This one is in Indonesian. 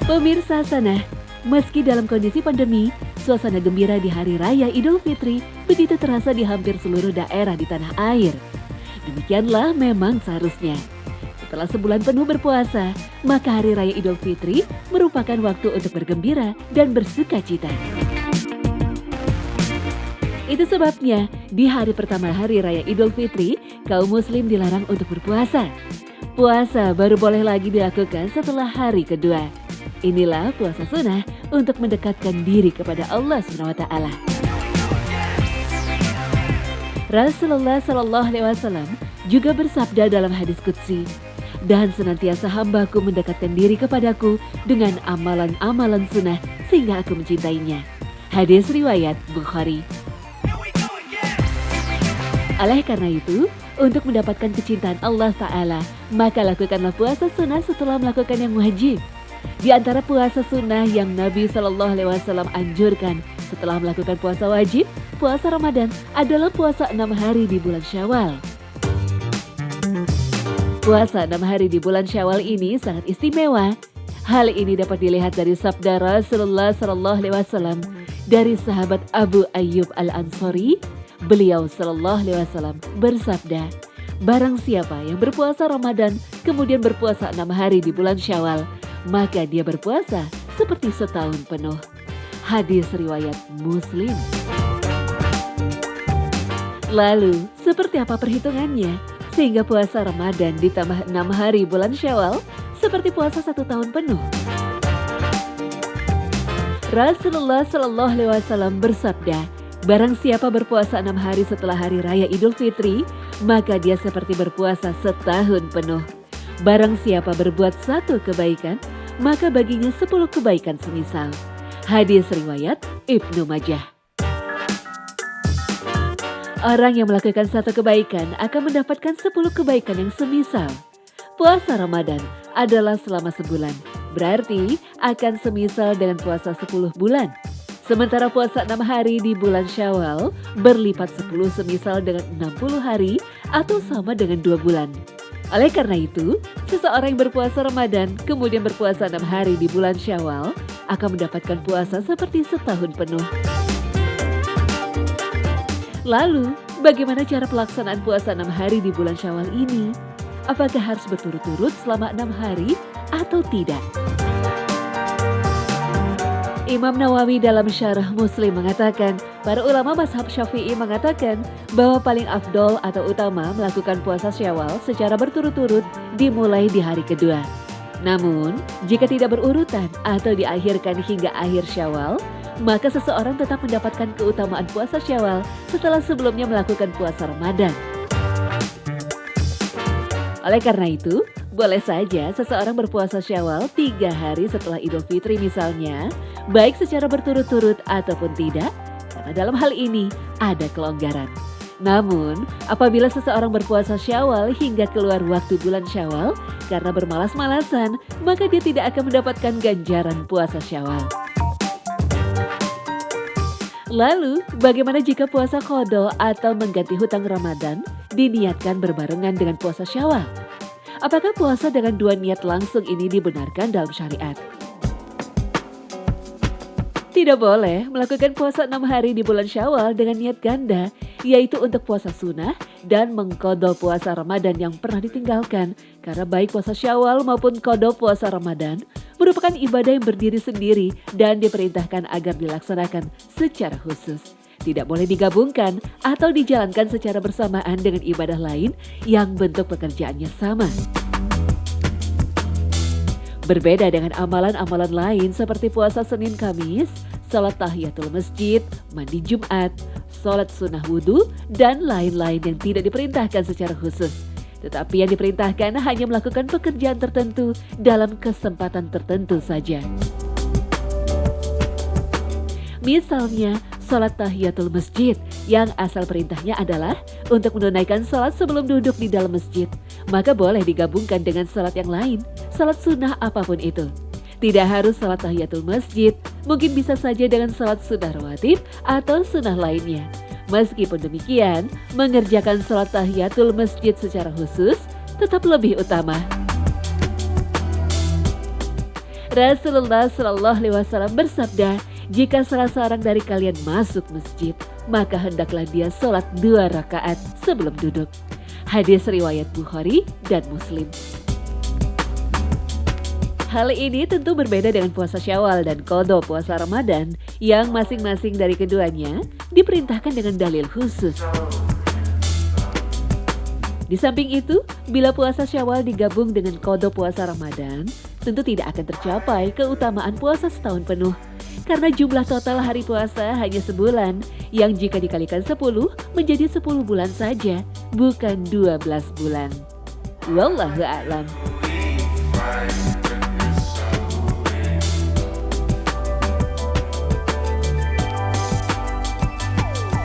Pemirsa Sanah, meski dalam kondisi pandemi, suasana gembira di Hari Raya Idul Fitri begitu terasa di hampir seluruh daerah di tanah air. Demikianlah memang seharusnya. Setelah sebulan penuh berpuasa, maka Hari Raya Idul Fitri merupakan waktu untuk bergembira dan bersuka cita. Itu sebabnya, di hari pertama Hari Raya Idul Fitri, kaum muslim dilarang untuk berpuasa. Puasa baru boleh lagi dilakukan setelah hari kedua. Inilah puasa sunnah untuk mendekatkan diri kepada Allah SWT. Rasulullah SAW juga bersabda dalam hadis qudsi, "Dan senantiasa hambaku mendekatkan diri kepadaku dengan amalan-amalan sunnah sehingga aku mencintainya." Hadis riwayat Bukhari. Oleh karena itu, untuk mendapatkan kecintaan Allah Ta'ala, maka lakukanlah puasa sunnah setelah melakukan yang wajib. Di antara puasa sunnah yang Nabi SAW anjurkan setelah melakukan puasa wajib, puasa Ramadan adalah puasa 6 hari di bulan Syawal. Puasa 6 hari di bulan Syawal ini sangat istimewa. Hal ini dapat dilihat dari sabda Rasulullah SAW dari sahabat Abu Ayyub Al-Ansari. Beliau SAW bersabda, "Barang siapa yang berpuasa Ramadan kemudian berpuasa 6 hari di bulan Syawal, maka dia berpuasa seperti setahun penuh." Hadis riwayat Muslim. Lalu, seperti apa perhitungannya? Sehingga puasa Ramadan ditambah 6 hari bulan Syawal seperti puasa 1 tahun penuh. Rasulullah SAW bersabda, "Barang siapa berpuasa 6 hari setelah Hari Raya Idul Fitri, maka dia seperti berpuasa setahun penuh. Barang siapa berbuat 1 kebaikan, maka baginya 10 kebaikan semisal." Hadis riwayat Ibnu Majah. Orang yang melakukan 1 kebaikan akan mendapatkan 10 kebaikan yang semisal. Puasa Ramadan adalah selama sebulan, berarti akan semisal dengan puasa 10 bulan. Sementara puasa 6 hari di bulan Syawal berlipat 10 semisal dengan 60 hari atau sama dengan 2 bulan. Oleh karena itu, seseorang yang berpuasa Ramadan kemudian berpuasa 6 hari di bulan Syawal akan mendapatkan puasa seperti setahun penuh. Lalu, bagaimana cara pelaksanaan puasa 6 hari di bulan Syawal ini? Apakah harus berturut-turut selama 6 hari atau tidak? Imam Nawawi dalam Syarah Muslim mengatakan, para ulama mazhab Syafi'i mengatakan bahwa paling afdol atau utama melakukan puasa Syawal secara berturut-turut dimulai di hari kedua. Namun, jika tidak berurutan atau diakhirkan hingga akhir Syawal, maka seseorang tetap mendapatkan keutamaan puasa Syawal setelah sebelumnya melakukan puasa Ramadan. Oleh karena itu, boleh saja seseorang berpuasa Syawal 3 hari setelah Idul Fitri misalnya, baik secara berturut-turut ataupun tidak, karena dalam hal ini ada kelonggaran. Namun, apabila seseorang berpuasa Syawal hingga keluar waktu bulan Syawal karena bermalas-malasan, maka dia tidak akan mendapatkan ganjaran puasa Syawal. Lalu, bagaimana jika puasa qadha atau mengganti hutang Ramadan diniatkan berbarengan dengan puasa Syawal? Apakah puasa dengan 2 niat langsung ini dibenarkan dalam syariat? Tidak boleh melakukan puasa 6 hari di bulan Syawal dengan niat ganda, yaitu untuk puasa sunnah dan mengqadha puasa Ramadan yang pernah ditinggalkan. Karena baik puasa Syawal maupun qadha puasa Ramadan merupakan ibadah yang berdiri sendiri dan diperintahkan agar dilaksanakan secara khusus. Tidak boleh digabungkan atau dijalankan secara bersamaan dengan ibadah lain yang bentuk pekerjaannya sama. Berbeda dengan amalan-amalan lain seperti puasa Senin Kamis, salat tahiyatul masjid, mandi Jumat, salat sunnah wudhu, dan lain-lain yang tidak diperintahkan secara khusus. Tetapi yang diperintahkan hanya melakukan pekerjaan tertentu dalam kesempatan tertentu saja. Misalnya, salat tahiyatul masjid yang asal perintahnya adalah untuk menunaikan salat sebelum duduk di dalam masjid, maka boleh digabungkan dengan salat yang lain, salat sunnah apapun itu. Tidak harus salat tahiyatul masjid, mungkin bisa saja dengan salat sunnah rawatib atau sunnah lainnya. Meskipun demikian, mengerjakan salat tahiyatul masjid secara khusus tetap lebih utama. Rasulullah Shallallahu Alaihi Wasallam bersabda, jika salah seorang dari kalian masuk masjid, maka hendaklah dia sholat 2 rakaat sebelum duduk. Hadis riwayat Bukhari dan Muslim. Hal ini tentu berbeda dengan puasa Syawal dan qada puasa Ramadan yang masing-masing dari keduanya diperintahkan dengan dalil khusus. Di samping itu, bila puasa Syawal digabung dengan qada puasa Ramadan, tentu tidak akan tercapai keutamaan puasa setahun penuh. Karena jumlah total hari puasa hanya sebulan, yang jika dikalikan 10 menjadi 10 bulan saja, bukan 12 bulan. Wallahu a'lam.